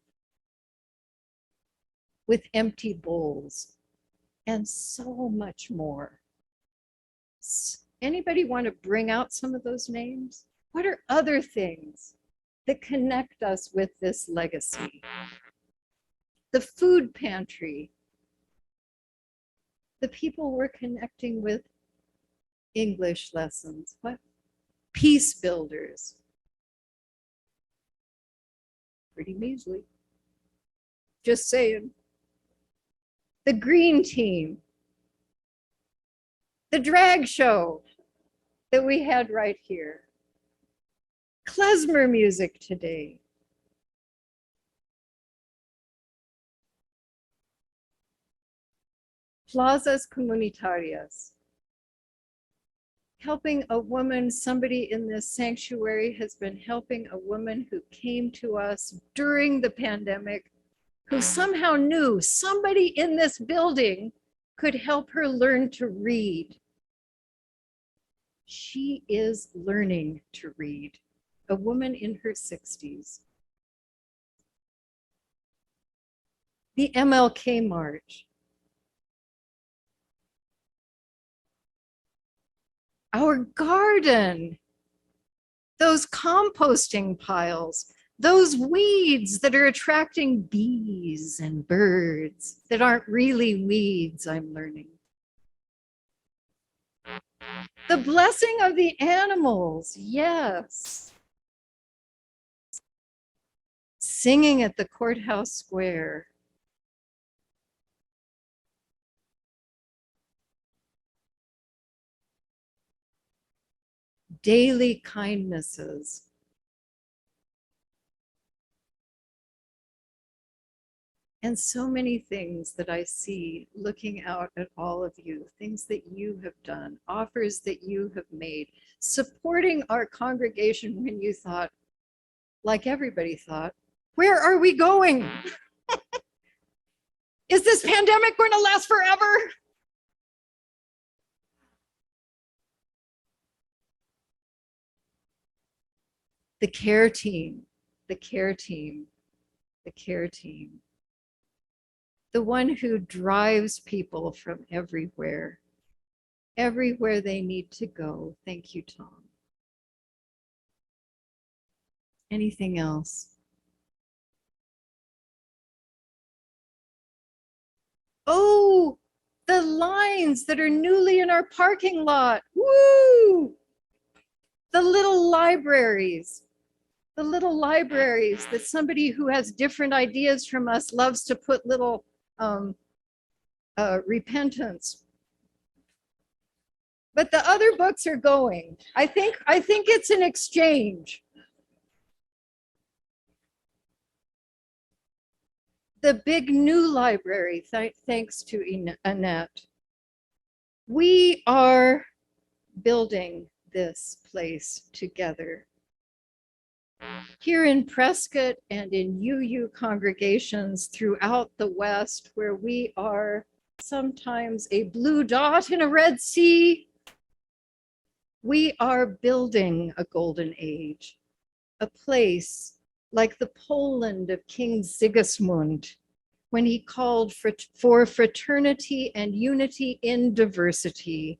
with empty bowls, and so much more. Anybody want to bring out some of those names? What are other things that connect us with this legacy? The food pantry, the people we're connecting with English lessons, what? Peace builders. Pretty measly. Just saying. The green team. The drag show that we had right here. Klezmer music today. Plazas comunitarias. Helping a woman, somebody in this sanctuary has been helping a woman who came to us during the pandemic, who somehow knew somebody in this building could help her learn to read. She is learning to read, a woman in her 60s. The MLK March. Our garden, those composting piles, those weeds that are attracting bees and birds that aren't really weeds, I'm learning. The blessing of the animals, yes. Singing at the courthouse square. Daily kindnesses. And so many things that I see looking out at all of you, things that you have done, offers that you have made, supporting our congregation when you thought, like everybody thought, where are we going? Is this pandemic going to last forever? The care team, the care team, the care team. The one who drives people from everywhere they need to go. Thank you, Tom. Anything else? Oh, the lines that are newly in our parking lot. Woo! The little libraries that somebody who has different ideas from us loves to put little repentance. But the other books are going. I think it's an exchange. The big new library, thanks to Annette. We are building this place together. Here in Prescott and in UU congregations throughout the West, where we are sometimes a blue dot in a red sea, we are building a golden age, a place like the Poland of King Sigismund, when he called for fraternity and unity in diversity.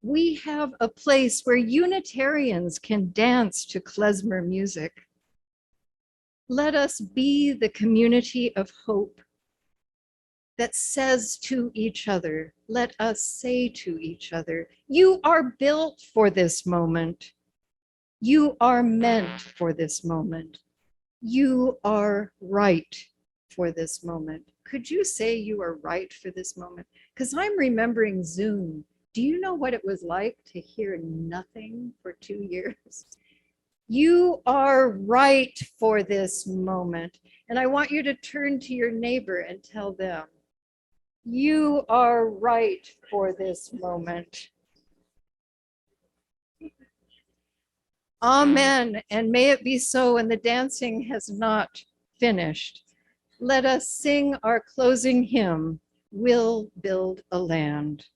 We have a place where Unitarians can dance to klezmer music. Let us be the community of hope that says to each other, let us say to each other, you are built for this moment. You are meant for this moment. You are right for this moment. Could you say you are right for this moment? Because I'm remembering Zoom. Do you know what it was like to hear nothing for 2 years? You are right for this moment. And I want you to turn to your neighbor and tell them, you are right for this moment. Amen. And may it be so. And the dancing has not finished. Let us sing our closing hymn, We'll Build a Land.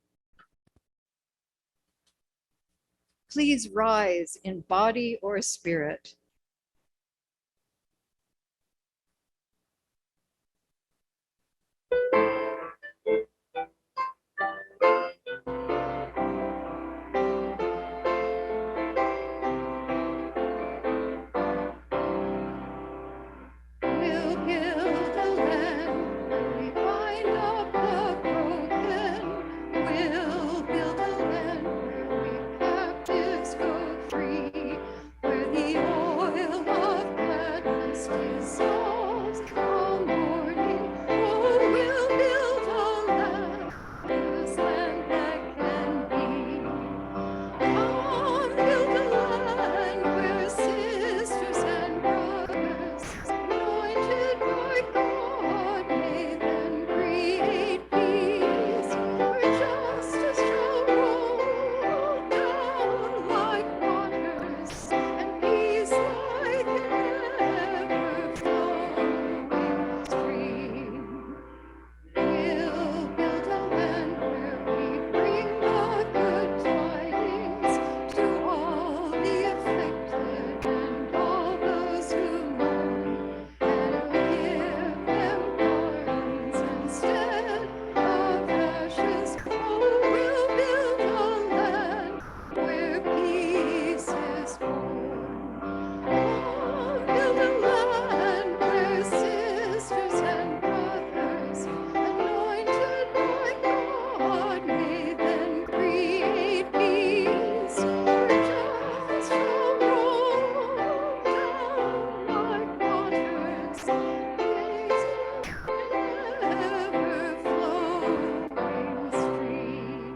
Please rise in body or spirit. We'll build a land where we bind up the broken. We'll build a land where we captives go free, where the oil of gladness dissolves all mourning. Oh, we'll build a land, this land that can be. Come build a land where sisters and brothers, anointed by God, may then create peace, where justice shall roll down like waters, and peace like an ever-flowing stream. We'll build a land where we bring the good tidings to all the afflicted and all those who mourn, and give them gardens instead of ashes. Oh, we'll build a land where peace is born. Oh, build a land where sisters and brothers, anointed by God, may then create peace, where justice shall roll down like waters, peace like an ever-flowing stream.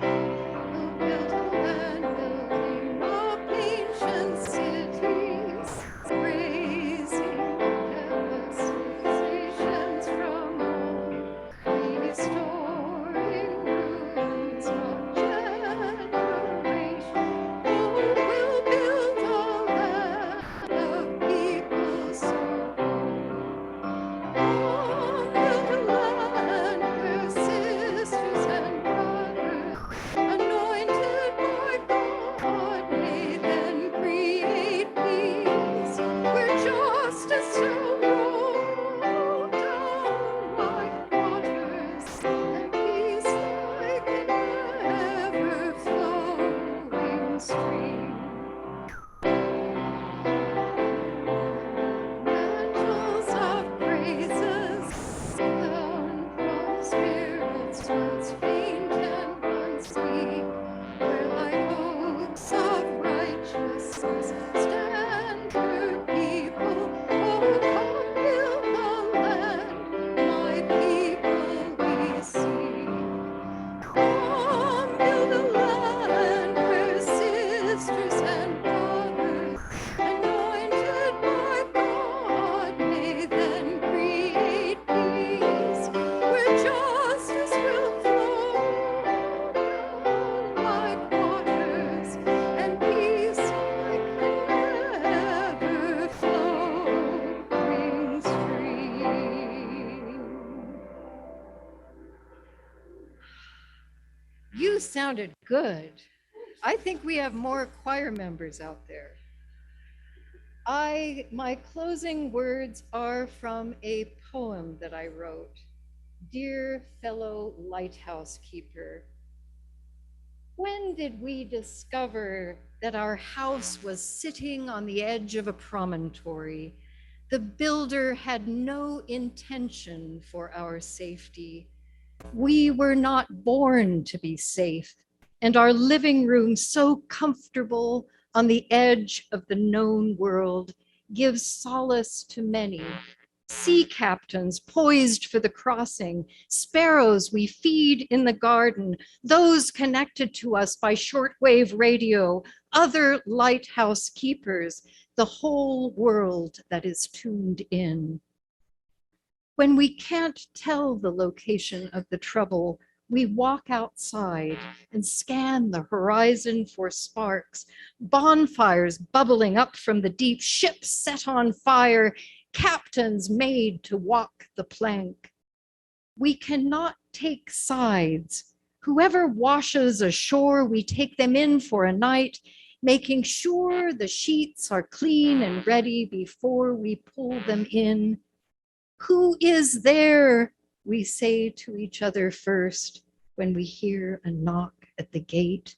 We'll build a land building up ancient cities, raising endless civilizations from old, restoring ruins of generation. Oh, we'll build a land of people so bold. Oh, build a land where sisters and brothers, anointed by God, may then create peace, where justice shall roll down like waters, and peace like an ever-flowing stream. Mantles of praises down from spirits once faint and once weak, where like oaks of righteousness stand her people. Oh, come build the land, my people we seek. Come build a land where sisters and brothers, anointed by God, may then create peace, where justice will flow down like waters, and peace like an ever-flowing stream. You sounded good. I think we have more choir members out there. My closing words are from a poem that I wrote. Dear fellow lighthouse keeper, when did we discover that our house was sitting on the edge of a promontory? The builder had no intention for our safety. We were not born to be safe, and our living room so comfortable on the edge of the known world, gives solace to many. Sea captains poised for the crossing, sparrows we feed in the garden, those connected to us by shortwave radio, other lighthouse keepers, the whole world that is tuned in. When we can't tell the location of the trouble, we walk outside and scan the horizon for sparks, bonfires bubbling up from the deep, ships set on fire, captains made to walk the plank. We cannot take sides. Whoever washes ashore, we take them in for a night, making sure the sheets are clean and ready before we pull them in. Who is there? We say to each other first when we hear a knock at the gate.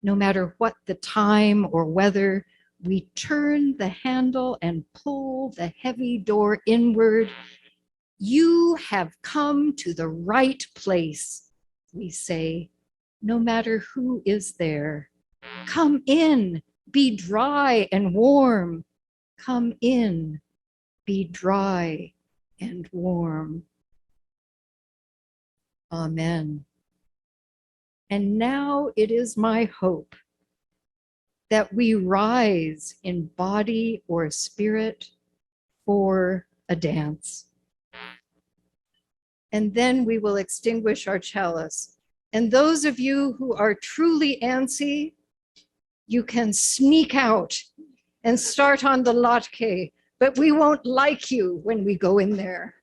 No matter what the time or weather, we turn the handle and pull the heavy door inward. You have come to the right place, we say, no matter who is there. Come in, be dry and warm. Come in, be dry and warm. Amen. And now it is my hope that we rise in body or spirit for a dance. And then we will extinguish our chalice. And those of you who are truly antsy, you can sneak out and start on the latke, but we won't like you when we go in there.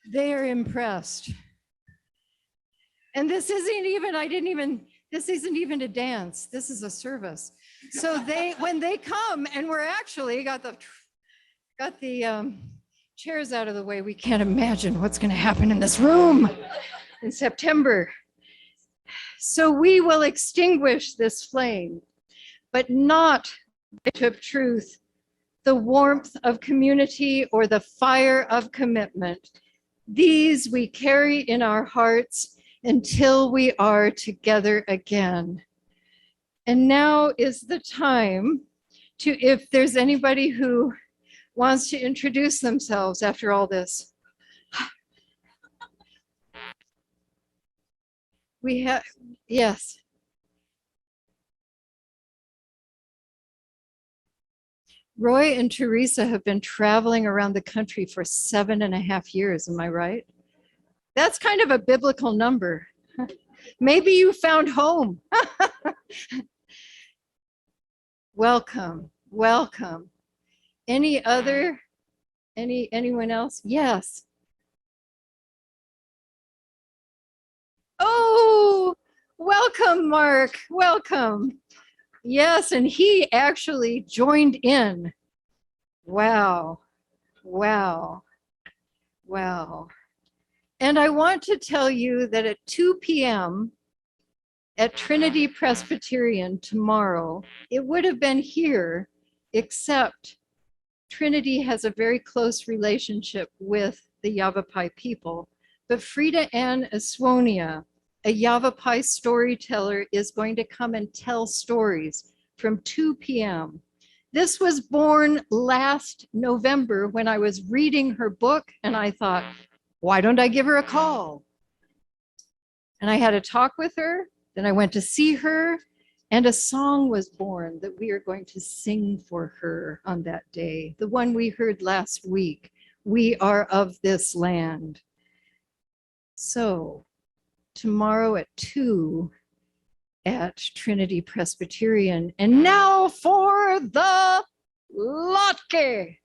They are impressed. And this isn't even, this isn't even a dance. This is a service. So when they come and we're actually got the chairs out of the way, we can't imagine what's going to happen in this room in September. So we will extinguish this flame, but not the light of truth, the warmth of community, or the fire of commitment. These we carry in our hearts until we are together again. And now is the time to, if there's anybody who wants to introduce themselves after all this. We have, yes. Roy and Teresa have been traveling around the country for 7.5 years, am I right? That's kind of a biblical number. Maybe you found home. Welcome, welcome. Anyone else? Yes. Oh, welcome, Mark, welcome. Yes, and he actually joined in. Wow, wow, wow. And I want to tell you that at 2 p.m. at Trinity Presbyterian tomorrow, it would have been here, except Trinity has a very close relationship with the Yavapai people. But Frida Ann Aswonia, a Yavapai storyteller, is going to come and tell stories from 2 p.m. This was born last November when I was reading her book, and I thought, why don't I give her a call? And I had a talk with her, then I went to see her, and a song was born that we are going to sing for her on that day. The one we heard last week, We Are of This Land. So tomorrow at 2 at Trinity Presbyterian. And now for the latke.